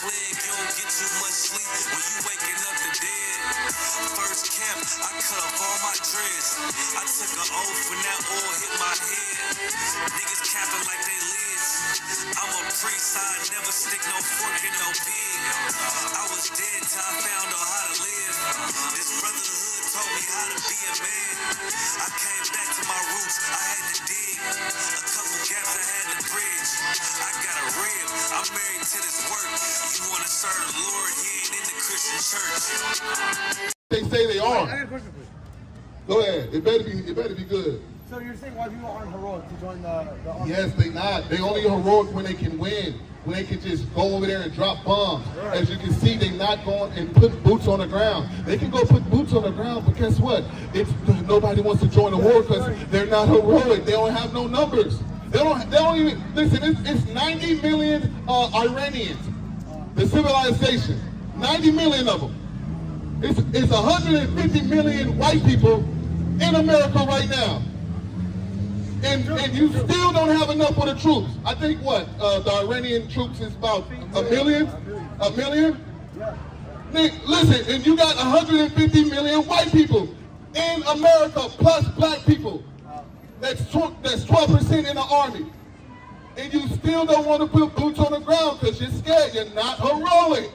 plague, you don't get too much sleep when you waking up the dead. First camp, I cut off all my dreads. I took an oath when that oil hit my head. Niggas capping like they lids. I'm a priest, I never stick no fork in no pig. I was dead till I found out how to live. This brotherhood told me how to be a man. I came back to my roots, I had to dig. A couple gaps I had to bridge. I got a rib, I'm married to this work. You wanna serve the Lord, he ain't in the Christian church. They say they are. I got a question for you. Go ahead. It better be good. So you're saying why people aren't heroic to join the army? Yes, they not. They only heroic when they can win. When they can just go over there and drop bombs. Right. As you can see, they not going and put boots on the ground. They can go put boots on the ground, but guess what? Nobody wants to join the war because they're not heroic. They don't have no numbers. They don't even listen. It's 90 million Iranians. The civilization, 90 million of them. It's 150 million white people in America right now. And you still don't have enough for the troops. I think what? The Iranian troops is about a million? A million? Listen, and you got 150 million white people in America plus black people. That's 12% in the army. And you still don't want to put boots on the ground because you're scared. You're not heroic.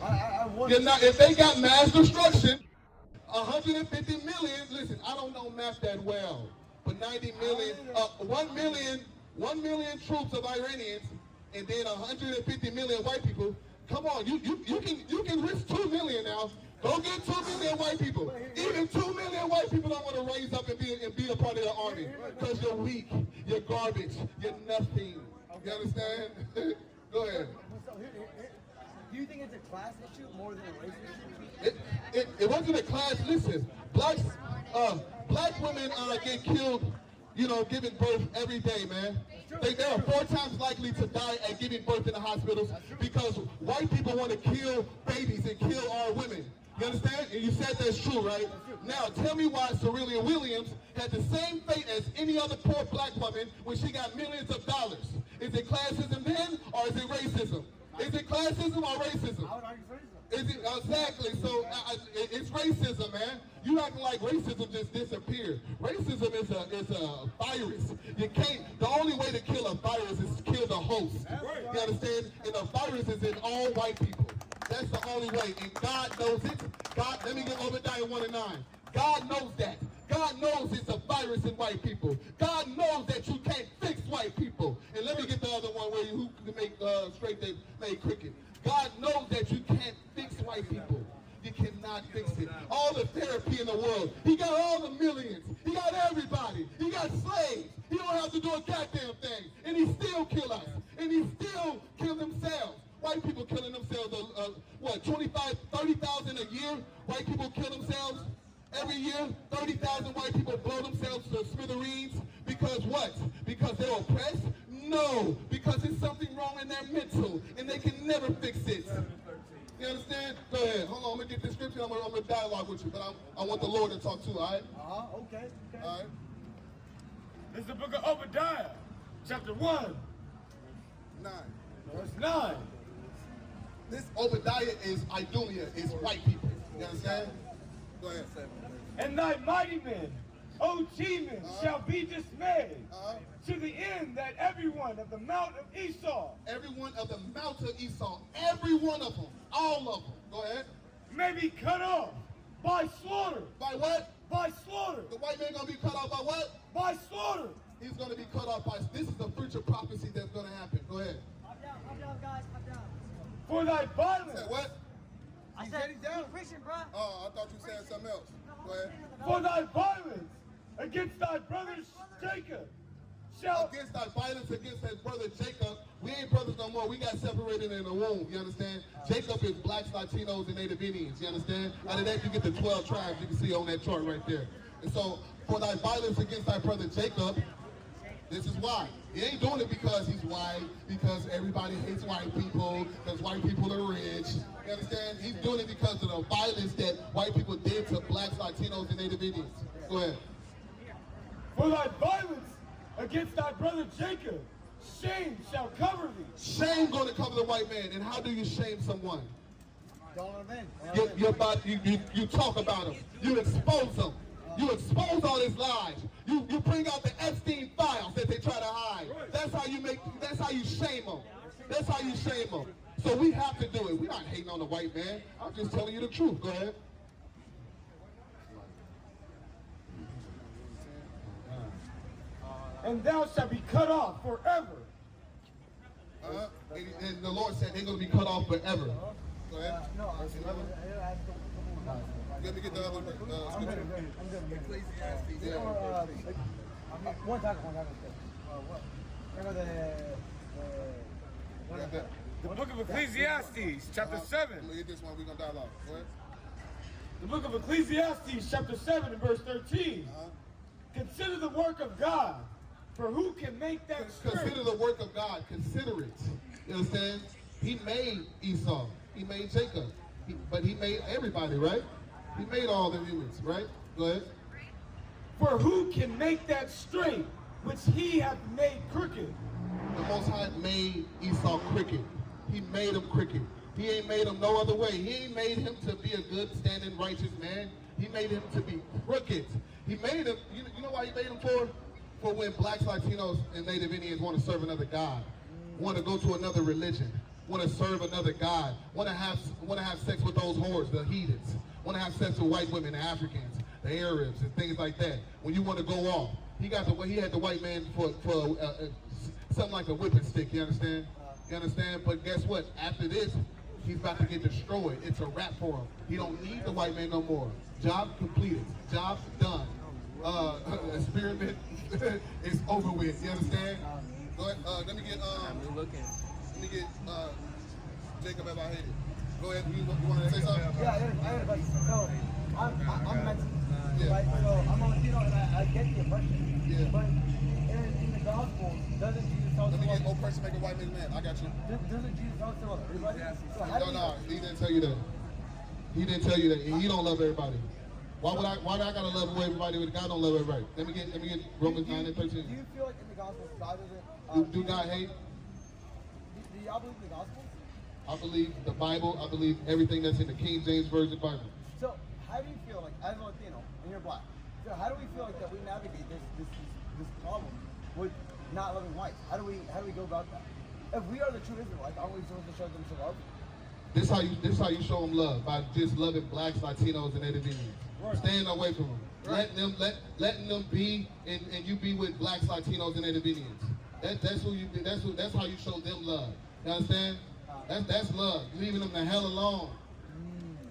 You're not. If they got mass destruction, 150 million, listen, I don't know math that well. But 90 million, 1 million troops of Iranians, and then 150 million white people. Come on, you can risk 2 million now. Go get 2 million white people. Even 2 million white people don't want to raise up and be a part of the army because you're weak, you're garbage, you're nothing. You understand? Go ahead. Do you think it's a class issue more than a race issue? It wasn't a class. Listen, black women get killed, giving birth every day, man. They are 4 times likely to die at giving birth in the hospitals because white people want to kill babies and kill our women. You understand? And you said that's true, right? Now, tell me why Serena Williams had the same fate as any other poor black woman when she got millions of dollars. Is it classism then, or is it racism? Is it classism or racism? I would argue racism. Is it exactly? So it's racism, man. You acting like racism just disappeared. Racism is a virus. You can't. The only way to kill a virus is to kill the host. You understand? And the virus is in all white people. That's the only way. And God knows it. God, let me get Obadiah 1:9. God knows that. God knows it's a virus in white people. God knows that you can't fix white people. And let me get the other one where you can make straight they made cricket. God knows that you can't fix white people. You cannot fix it. All the therapy in the world. He got all the millions. He got everybody. He got slaves. He don't have to do a goddamn thing. And he still kill us. And he still kill themselves. White people killing themselves, 30,000 a year? White people kill themselves every year? 30,000 white people blow themselves to smithereens. Because what? Because they're oppressed? No, because it's something wrong in their mental, and they can never fix it. You understand? Go ahead. Hold on, I'm going to get this scripture. I'm going to dialogue with you, but I want the Lord to talk too, all right? Okay. All right. This is the book of Obadiah, chapter 1. 9. Verse 9. This Obadiah is Idumea, is white people. You understand? Go ahead. And thy mighty men, O Teman, shall be dismayed, to the end that everyone of the mount of Esau, everyone of the mount of Esau, every one of them, all of them, go ahead, may be cut off by slaughter. By what? By slaughter. The white man going to be cut off by what? By slaughter. He's going to be cut off by, this is the future prophecy that's going to happen. Go ahead. I'm down, guys. I'm down. For thy violence. Say what? I said he's down. Preaching, bro. Oh, I thought you said something else. Go ahead. For thy violence against thy brother Jacob shall... Against thy violence against his brother Jacob. We ain't brothers no more. We got separated in the womb. You understand? Jacob is blacks, Latinos, and Native Indians. You understand? Out of that, you get the 12 tribes you can see on that chart right there. And so, for thy violence against thy brother Jacob, this is why. He ain't doing it because he's white, because everybody hates white people, because white people are rich. You understand? He's doing it because of the violence that white people did to blacks, Latinos, and Native Indians. Go ahead. For thy violence against thy brother Jacob, shame shall cover thee. Shame going to cover the white man. And how do you shame someone? Don't offend. You talk about them. You expose them. You expose all his lies. You bring out the Epstein files that they try to hide. That's how you shame them. That's how you shame them. So we have to do it. We're not hating on the white man. I'm just telling you the truth. Go ahead. And thou shalt be cut off forever. And the Lord said they're going to be cut off forever. Go ahead. Let me get the other one. I'm good. Ecclesiastes. One time. The book of Ecclesiastes, chapter 7. Let me get this one. We're going to dialogue. Go ahead. The book of Ecclesiastes, chapter 7, and verse 13. Consider the work of God, for who can make that straight? Consider the work of God. Consider it. You understand? He made Esau. He made Jacob. But he made everybody, right? He made all the humans, right? Go ahead. For who can make that straight, which he hath made crooked? The Most High made Esau crooked. He made him crooked. He ain't made him no other way. He ain't made him to be a good, standing, righteous man. He made him to be crooked. He made him, you know why he made him for? For when blacks, Latinos, and Native Indians want to serve another God, want to go to another religion, want to serve another God, want to have sex with those whores, the heathens, want to have sex with white women, the Africans, the Arabs, and things like that. When you want to go off, he had the white man for something like a whipping stick. You understand? You understand? But guess what? After this, he's about to get destroyed. It's a wrap for him. He don't need the white man no more. Job completed. Job done. Experiment is over with. You understand? Go ahead. Let me get Jacob if I hate it. Go ahead. You want to say something? Yeah, I got a question. So I'm Mexican, right? So I'm a Latino, and I get the oppression. Yeah. But in the gospel, doesn't Jesus tell us Let me about? get oppression make a white man mad. I got you. Doesn't Jesus tell us about everybody? So how do No, he didn't tell you that. He didn't tell you that. He don't love everybody. Why do I gotta love everybody when God don't love everybody? Let me get Romans 9 and 13. Do you feel like in the gospel God doesn't? Do God hate? Do y'all believe in the gospel? I believe the Bible. I believe everything that's in the King James Version Bible. So how do you feel like as a Latino and you're black? So how do we feel like that we navigate this problem with not loving whites? How do we go about that? If we are the true Israelites, aren't we supposed to show them some love? This how you show them love, by just loving blacks, Latinos, and Native Indians. Right. Staying away from them. Right. Letting them be, and you be with blacks, Latinos, and Native Indians. That's who you. That's how you show them love. You understand? That's love. Leaving them the hell alone.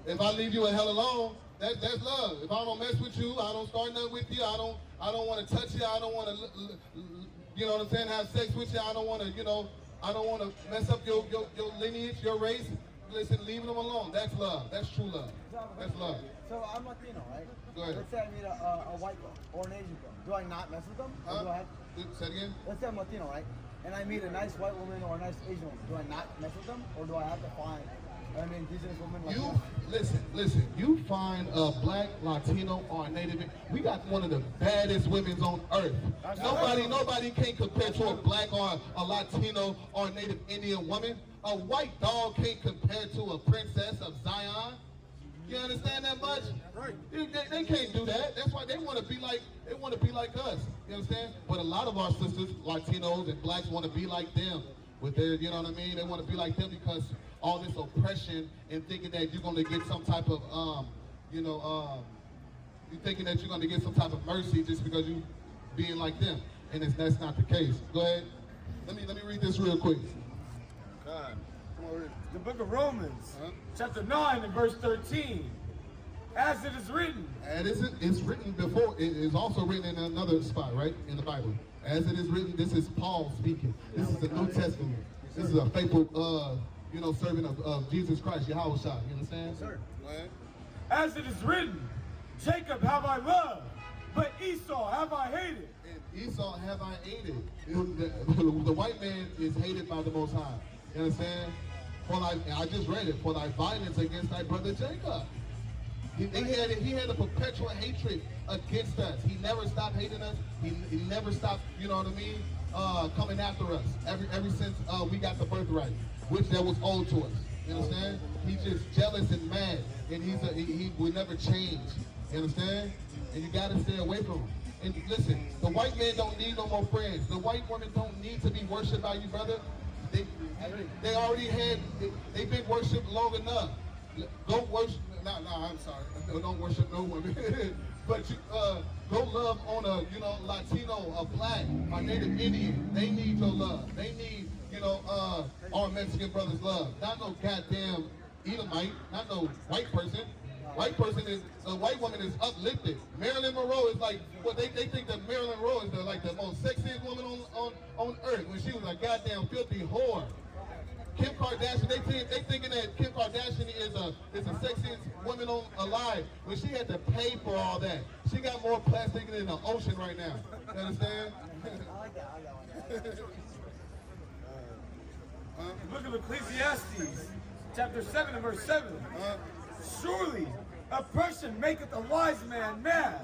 If I leave you the hell alone, that's love. If I don't mess with you, I don't start nothing with you. I don't want to touch you. I don't want to, you know what I'm saying? Have sex with you. I don't want to, I don't want to mess up your lineage, your race. Listen, leaving them alone. That's love. That's true love. That's love. So I'm Latino, right? Go ahead. Let's say I meet a white girl or an Asian girl. Do I not mess with them? Or do I have? Say it again. Let's say I'm Latino, right? And I meet a nice white woman or a nice Asian woman. Do I not mess with them, or do I have to find an indigenous woman like you? Listen. You find a black, Latino, or a Native. We got one of the baddest women on earth. Nobody can compare to a black or a Latino or a Native Indian woman. A white dog can't compare to a princess of Zion. You understand that much? Right. They can't do that. That's why they want to be like us. You understand? But a lot of our sisters, Latinos and blacks, want to be like them. With their, you know what I mean? They want to be like them because all this oppression and thinking that you're going to get some type of, you're thinking that you're going to get some type of mercy just because you being like them, and that's not the case. Go ahead. Let me read this real quick. God. The book of Romans, chapter 9 and verse 13. As it is written. And it's written before. It is also written in another spot, right? In the Bible. As it is written, this is Paul speaking. This is the New Testament. This is a faithful, servant of Jesus Christ, Yahweh Shah. You understand? Sir. As it is written, Jacob have I loved, but Esau have I hated. And Esau have I hated. The white man is hated by the Most High. You understand? I just read it. For thy violence against thy brother Jacob. He had a perpetual hatred against us. He never stopped hating us. He never stopped, you know what I mean, coming after us. Ever since we got the birthright, which that was owed to us. You understand? He's just jealous and mad, and he will never change. You understand? And you gotta stay away from him. And listen, the white man don't need no more friends. The white women don't need to be worshipped by you, brother. They already had. They've been worshipped long enough. Don't worship. No, I'm sorry. Don't worship no women. But you go love on a Latino, a black, a Native Indian. They need your love. They need our Mexican brothers' love. Not no goddamn Edomite. Not no white person. White person is a white woman is uplifted. Marilyn Monroe is like they think that Marilyn Monroe is the most sexiest woman on earth when she was a goddamn filthy whore. Kim Kardashian, they thinking that Kim Kardashian is the sexiest woman alive when she had to pay for all that. She got more plastic in the ocean right now. You understand? I like that. The book of Ecclesiastes, chapter 7 and verse 7. Surely oppression maketh a wise man mad.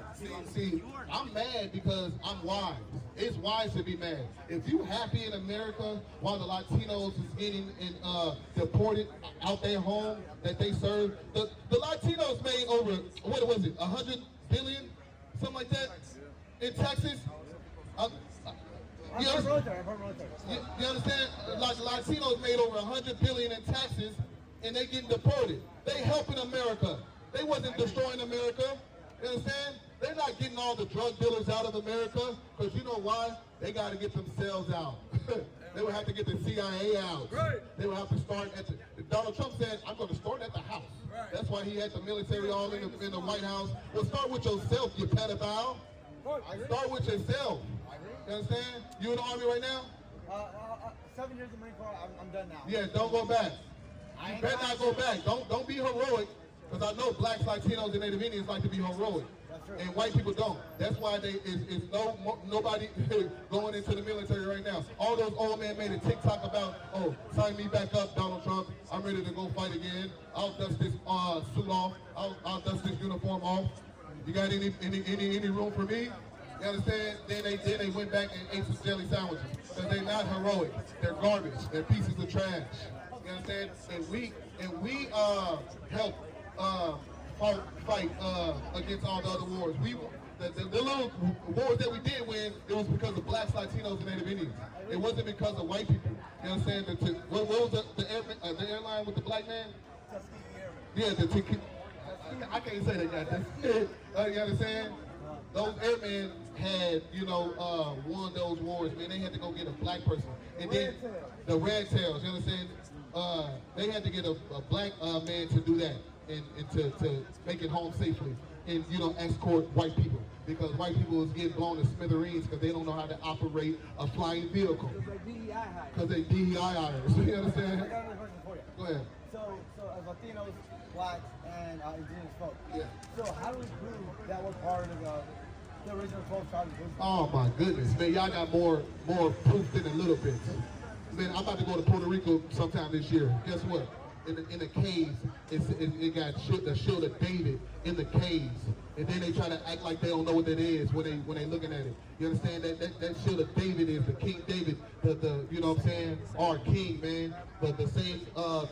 See, I'm mad because I'm wise. It's wise to be mad. If you happy in America while the Latinos is getting deported out their home that they serve, the Latinos made over, what was it, 100 billion? Something like that in Texas? You understand? Like the Latinos made over 100 billion in taxes and they getting deported. They helping America. They wasn't destroying America. You understand? They're not getting all the drug dealers out of America because you know why? They got to get themselves out. They would have to get the CIA out. Right. They would have to start at Donald Trump said, I'm going to start at the house. Right. That's why he had the military all in the White House. Well, start with yourself, you pedophile. Start with yourself. You understand? You in the Army right now? 7 years in Marine Corps, I'm done now. Yeah, don't go back. You better not go back. Don't be heroic. Because I know blacks, Latinos, and Native Indians like to be heroic. And white people don't. That's why nobody going into the military right now. All those old men made a TikTok about, oh, sign me back up, Donald Trump. I'm ready to go fight again. I'll dust this suit off. I'll dust this uniform off. You got any room for me? You understand? Then they went back and ate some jelly sandwiches. Because they're not heroic. They're garbage. They're pieces of trash. You understand? And we help fight against all the other wars. The little wars that we did win, it was because of blacks, Latinos, and Native Indians. It wasn't because of white people. You understand? What was the airline with the black man? Yeah, I can't say that, guys. You understand? Those airmen had, won those wars, man. They had to go get a black person. And then the red tails, you understand? They had to get a black man to do that and to make it home safely and, escort white people. Because white people was getting blown to smithereens because they don't know how to operate a flying vehicle. Because they DEI hires. You understand? I got another question for you. Go ahead. So as Latinos, blacks, and indigenous folks. Yeah. So how do we prove that we're part of the original 12 tribes? Oh my goodness, man, y'all got more proof than a little bit. Man, I'm about to go to Puerto Rico sometime this year. Guess what? In the caves, it got the shield of David in the caves, and then they try to act like they don't know what that is when they looking at it. You understand that shield of David is the King David, the you know what I'm saying, our king, man. The same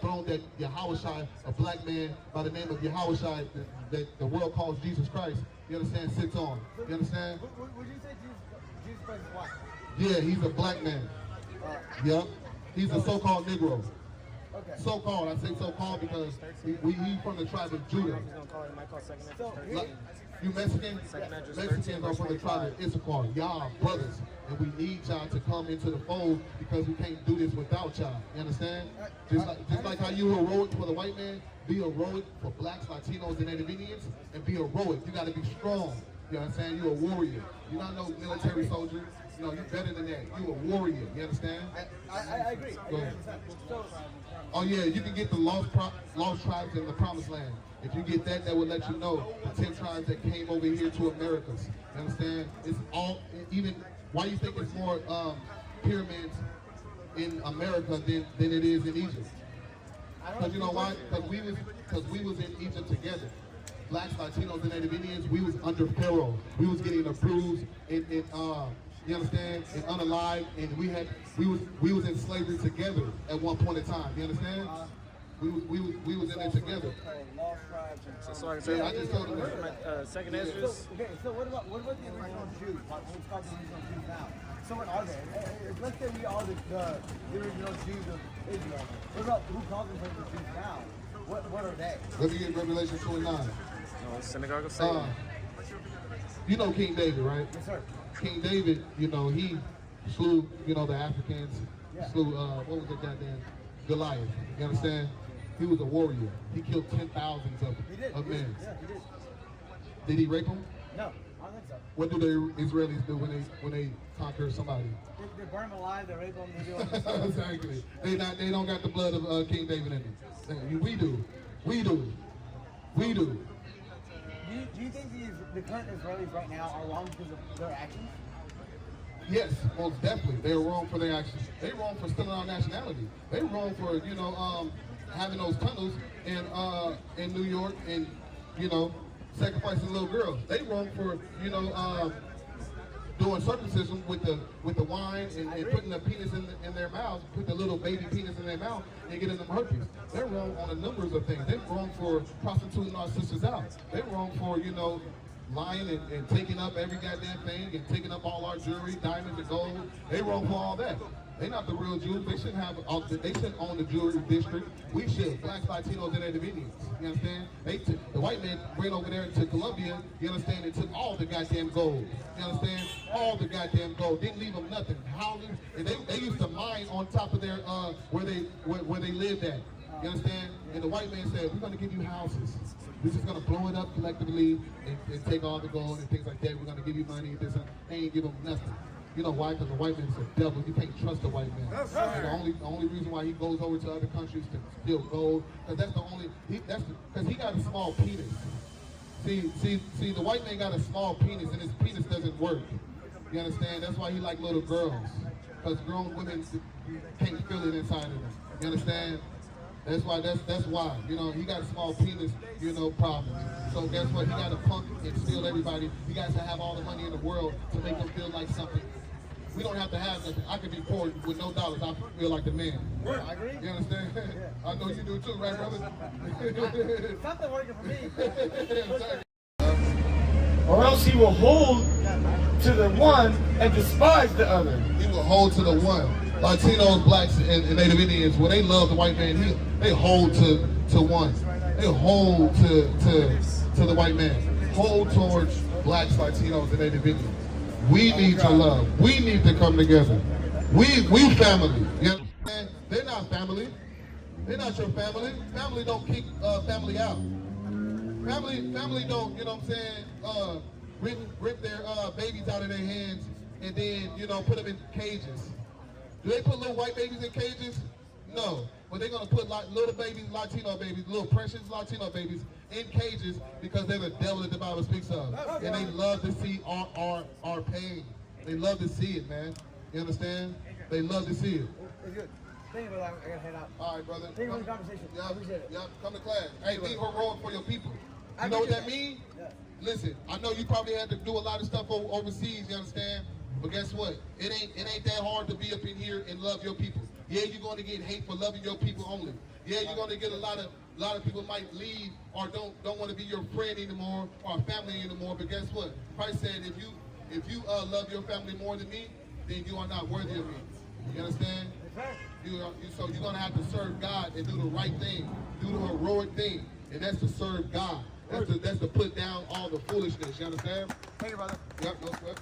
throne that Yahushua, a black man by the name of Yahushua, that the world calls Jesus Christ. You understand? Sits on. You understand? Would you say Jesus Christ is white? Yeah, he's a black man. Yep. He's a so-called Negro. Okay. So-called. I say so-called because he's from the tribe of Judah. You Mexican? Mexicans are from the tribe of Issachar. Y'all brothers. And we need y'all to come into the fold because we can't do this without y'all. You understand? Just like how you heroic for the white man, be heroic for blacks, Latinos, and Native Indians, and be heroic. You got to be strong. You understand? You're a warrior. You're not no military soldier. You're better than that. You're a warrior. You understand? I agree. Go ahead. So, oh yeah, you can get the lost tribes in the promised land. If you get that, that will let you know the 10 tribes that came over here to Americas. You understand? It's all, even, why you think it's more pyramids in America than it is in Egypt? Because you know why? Because we was in Egypt together. Blacks, Latinos, and Native Indians, we was under Pharaoh. We was getting approved you understand, and unalive, and we was in slavery together at one point in time. You understand? We was in there together. So I can say, Yeah, I just told him second So, Esdras. okay, so what about the original Jews? What's called the original Jews now? So what are they? Let's say we are the original Jews of Israel. What about who calls themselves the Jews now? What are they? Let me get Revelation 29. Synagogue of Satan. You know King David, right? Yes, sir. King David, you know, he slew, you know, the Africans, slew, what was it, goddamn, Goliath. You understand? He was a warrior. He killed 10,000s of men. Yeah, he did. Did he rape them? No, I don't think so. What do the Israelis do when they conquer somebody? They burn them alive, they rape them, they do all this stuff. Exactly. They don't got the blood of King David in them. We do. We do. We do. Do you think the current Israelis right now are wrong because of their actions? Yes, most definitely. They're wrong for their actions. They're wrong for stealing our nationality. They're wrong for, you know, having those tunnels in New York and, you know, sacrificing little girls. They wrong for, you know, doing circumcision with the wine and putting the penis in their mouths, put the little baby penis in their mouth and getting them herpes. They're wrong on a number of things. They're wrong for prostituting our sisters out. They're wrong for, you know, lying and taking up every goddamn thing and taking up all our jewelry, diamonds and gold. They wrong for all that. They're not the real Jews. They shouldn't have. They shouldn't own the jewelry district. We should. Blacks, Latinos, and Native Indians. You understand? The white man ran over there to Colombia. You understand? And took all the goddamn gold. You understand? All the goddamn gold. Didn't leave them nothing. Houses. And they used to mine on top of their where they lived at. You understand? And the white man said, "We're going to give you houses. We're just going to blow it up collectively and take all the gold and things like that. We're going to give you money. This and they ain't give them nothing." You know why? Because the white man is a devil. You can't trust the white man. That's right. The only reason why he goes over to other countries to steal gold, because that's the only. Because he got a small penis. See, the white man got a small penis, and his penis doesn't work. You understand? That's why he like little girls, because grown women can't feel it inside of them. You understand? That's why. That's why. You know, he got a small penis. You know, problem. So guess what? He got to punk and steal everybody. He got to have all the money in the world to make them feel like something. We don't have to have nothing. I could be poor with no dollars. I feel like the man. Yeah, I agree. You understand? Yeah. I know you do too, right, brother? Something working for me. Exactly. Or else he will hold to the one and despise the other. He will hold to the one. Latinos, blacks, and Native Indians, when they love the white man, they hold to one. They hold to the white man. Hold towards blacks, Latinos, and Native Indians. We need to love. We need to come together. We family. You understand? They're not family. They're not your family. Family don't kick family out. Family don't, you know what I'm saying, rip their babies out of their hands and then, you know, put them in cages. Do they put little white babies in cages? No. But they're going to put little babies, Latino babies, little precious Latino babies in cages because they're the devil that the Bible speaks of. And they love to see our pain. They love to see it, man. You understand? They love to see it. It's good. Thank you, brother. I got to head out. All right, brother. Thank you for the conversation. Yeah, I appreciate it. Yeah, come to class. Hey, be heroic for your people. You know what that means? Yeah. Listen, I know you probably had to do a lot of stuff overseas, you understand? But guess what? It ain't that hard to be up in here and love your people. Yeah, you're going to get hate for loving your people only. Yeah, you're going to get a lot of people might leave or don't want to be your friend anymore or family anymore. But guess what? Christ said, if you love your family more than me, then you are not worthy of me. You understand? So you're going to have to serve God and do the right thing, do the heroic thing, and that's to serve God. That's to put down all the foolishness. You understand? Thank you, brother. Yep, no sweat.